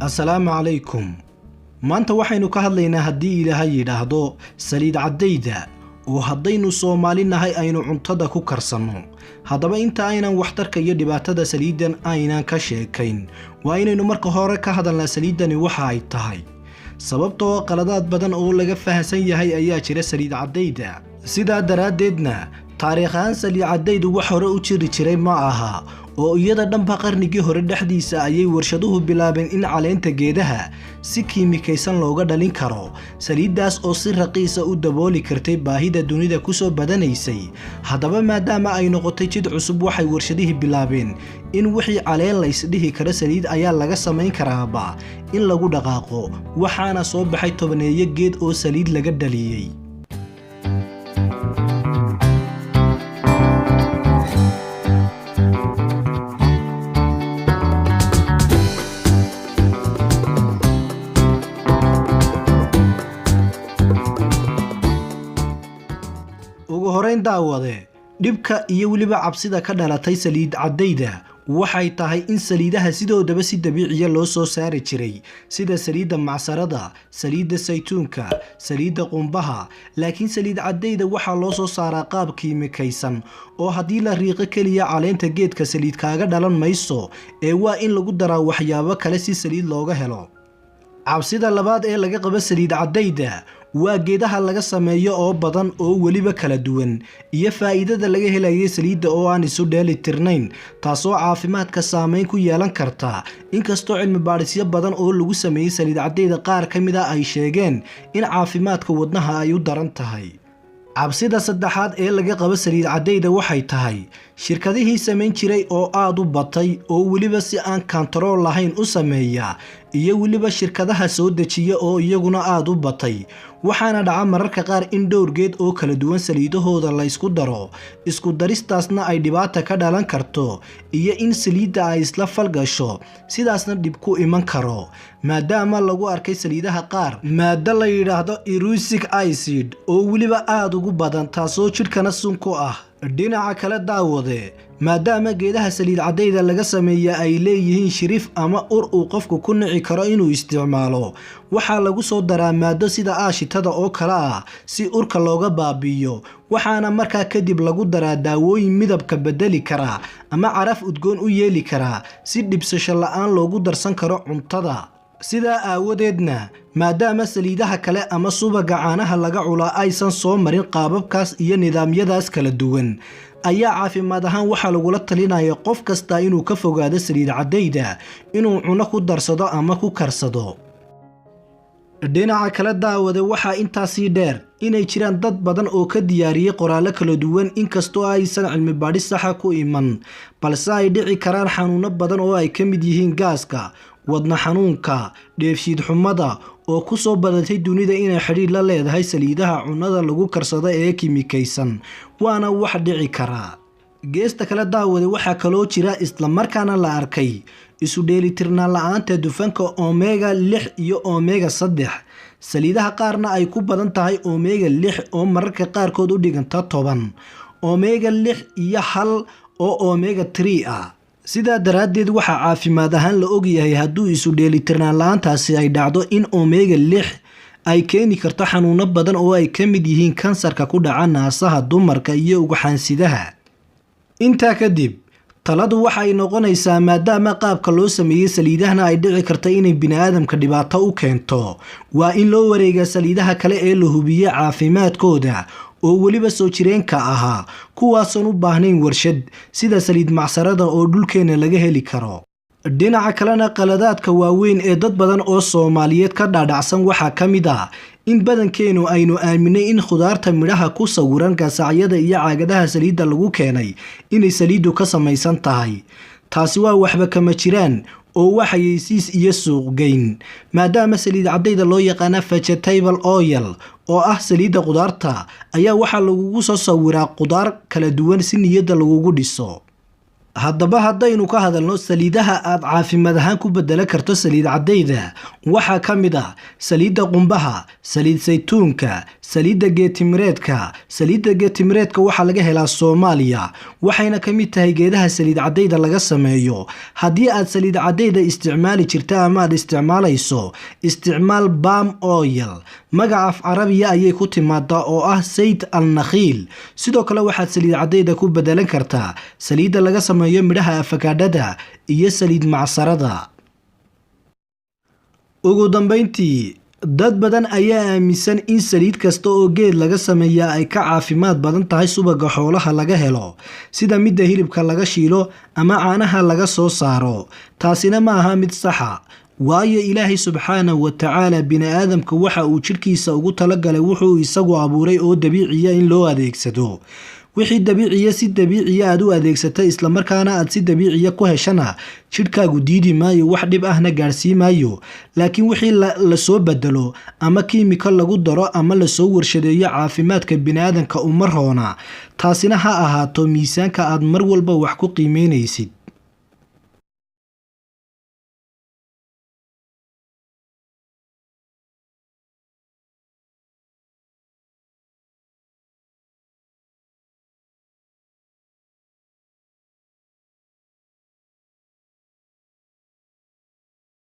السلام عليكم. maanta waxaynu ka hadlaynaa haddii Ilaahay yiraahdo saliid cadayda oo haddaynu Soomaalinahay aynu cuntada ku karsanno. haddaba inta aynan waxtarka iyo dhibaatada saliidan aynan ka sheekayn waa inaynu marka hore ka hadalnaa saliidani waxa ay tahay. sababtoo qaladaad badan oo laga fahansan yahay ayaa jira saliid cadayda. sidaa daraadeedna taariikhan saliid cadaydu wax hore u jiri jiray ma aha oo iyada dhanba qarnigii hore dhexdiisa ayay warshaduhu bilaabeen in caleenta geedaha si kiimikaysan looga dhalin karo saliidaas oo si raqiisa u dabooli kartay baahida dunida ku soo badanaysay. haddaba maadaama ay noqotay jid cusub waxay warshadihii bilaabeen in wixii caleen la isdhihi karo saliid ayaa laga samayn karaaba in lagu dhaqaaqo, waxaana soo baxay tobaneeyo geed oo saliid laga dhaliyay. ugu horeyn daawade dhibka iyo waliba cabsida ka dhalatay saliid cadayda waxay tahay in saliidaha sidoodaba si dabiici loo soo saari jiray sida saliidda macsarada, saliidda saytuunka, saliidda qumbaha, laakiin saliid cadayda waxa loo soo saaraa qaab kiimikaysan oo haddii la riiqo kaliya caleenta geedka saliid kaaga dhalan mayso ee waa in lagu daraa waxyaabo kale si saliid looga helo. cabsida labaad ee laga qabo saliid cadayda waa geedaha laga sameeyo oo badan oo waliba kala duwan iyo faa'iidada laga helayo saliidda oo aan isu dheelitirnayn taasoo caafimaadka saameyn ku yeelan karta. inkastoo cilmi baadhisyo badan oo lagu sameeyay saliid cadayda qaar ka mid ah ay sheegeen in caafimaadka wadnaha ay u daran tahay. cabsida saddexaad ee laga qabo saliid cadayda waxay tahay shirkadihii samayn jiray oo aad u batay oo waliba si aan kantarool lahayn u sameeya iyo waliba shirkadaha soo dejiya oo iyaguna aad u batay. waxaana dhaca mararka qaar in dhowr geed oo kala duwan saliidahooda la isku daro, isku daristaasna ay dhibaato ka dhalan karto iyo in saliidda ay isla falgasho sidaasna dhib ku iman karo. maadaama lagu arkay saliidaha qaar maada la yiraahdo erucic acid oo waliba aad ugu badan taasoo jidhkana sun ku ah. dhinaca kale daawade maadaama geedaha saliid cadayda laga sameeya ay leeyihiin shirif ama ur uu qofku ku nici karo inuu isticmaalo, waxaa lagu soo daraa maado sida aashitada oo kale ah si urka looga baabi'iyo. waxaana markaa kadib lagu daraa daawooyin midabka bedeli kara ama caraf udgoon u yeeli kara si dhibsasho la'aan loogu darsan karo cuntada. sidaa aawadeedna maadaama saliidaha kale ama subaga caanaha laga culaa aysan soo marin qaababkaas iyo nidaamyadaas kala duwan ayaa caafimaad ahaan waxaa lagula talinaya qof kasta inuu ka fogaado saliid cadayda inuu cuno ku darsado ama ku karsado. dhinaca kale daawade waxaa intaasii dheer inay jiraan dad badan oo ka diyaariyay qoraallo kala duwan inkastoo aysan cilmi baadhis saxa ku iman, balse ay dhici karaan xanuuno badan oo ay ka mid yihiin gaaska, wadna xanuunka, dheefshiid xumada oo ku soo badatay dunida inay xidhiir la leedahay saliidaha cunnada lagu karsado ee kiimikaysan, waana wax dhici kara. geesta kale daawade waxaa kaloo jira isla markaana la arkay isu dheelitirnaan la'aanta dufanka omega 6 iyo omega 3. saliidaha qaarna ay ku badan tahay omega 6 oo mararka qaarkood u dhiganta 10, omega 6 iyo 1 oo omega 3 ah. sidaa daraadeed waxaa caafimaad ahaan la ogyahay hadduu isu dheelitirnaan la'aantaasi ay dhacdo in omega 6 ay keeni karto xanuuno badan oo ay ka mid yihiin kansarka ku dhaca naasaha dumarka iyo ugxaansidaha. intaa kadib taladu waxay noqonaysaa maadaama qaabka loo sameeyay saliidahana ay dhici karta inay bini'aadamka dhibaato u keento, waa in loo wareegaa saliidaha kale ee la hubiye caafimaadkooda oo waliba soo jireenka ahaa kuwaasan u baahnayn warshad sida saliid macsarada oo dhulkeena laga heli karo. dhinaca kalena qaladaadka waaweyn ee dad badan oo Soomaaliyeed ka dhaadhacsan waxaa ka mid ah in badankeenu aynu aaminay in khudaarta midhaha ku sawiran gasacyada iyo caagadaha saliidda lagu keenay inay saliiddu ka samaysan tahay. taasi waa waxba kama jiraan oo waxaysiis iyo suuqgeyn. maadaama saliid cadayda loo yaqaan vegetable oil oo ah saliidda khudaarta ayaa waxaa lagugu soo sawiraa khudaar kala duwan si niyadda lagugu dhiso. haddaba haddaynu ka hadalno saliidaha aad caafimaad ahaan ku beddelan karto saliid caddayda waxaa ka mid ah saliidda qumbaha, saliid saytuunka, saliidda geetimireedka. Saliidda geetimireedka waxaa laga helaa Soomaaliya waxayna ka mid tahay geedaha saliid caddayda laga sameeyo. Haddii aad saliid caddayda isticmaali jirta ama aad isticmaalayso, isticmaal palm oil. Magaca af Carabiya ayay ku timaadaa oo ah Sayd al-Nakhiil. Sidoo kale waxaad saliid caddayda ku beddelan kartaa saliidda laga sameeyo midhaha afakaadhada iyo saliid macsarada. Ugu dambeyntii, dad badan ayaa aaminsan in saliid kasta oo geed laga sameeyaa ay ka caafimaad badan tahay subagga xoolaha laga helo, sida midda hilibka laga shiilo ama caanaha laga soo saaro. Taasina ma aha mid saxa, waayo Ilaahay subxaanahu wa tacaala bini'aadamka waxa uu jidhkiisa ugu talagalay wuxuu isagu abuuray oo dabiiciya in loo adeegsado. wixii dabiiciya si dabiiciya aad u adeegsatay isla markaana aad si dabiiciya ku heshana jidhkaagu diidi maayo, wax dhib ahna gaarsiin maayo. laakiin wixii la soo bedelo ama kiimiko lagu daro ama la soo warshadeeyo caafimaadka bini'aadamka uma roona. taasina ha ahaato miisaanka aad mar walba wax ku qiimeynaysid.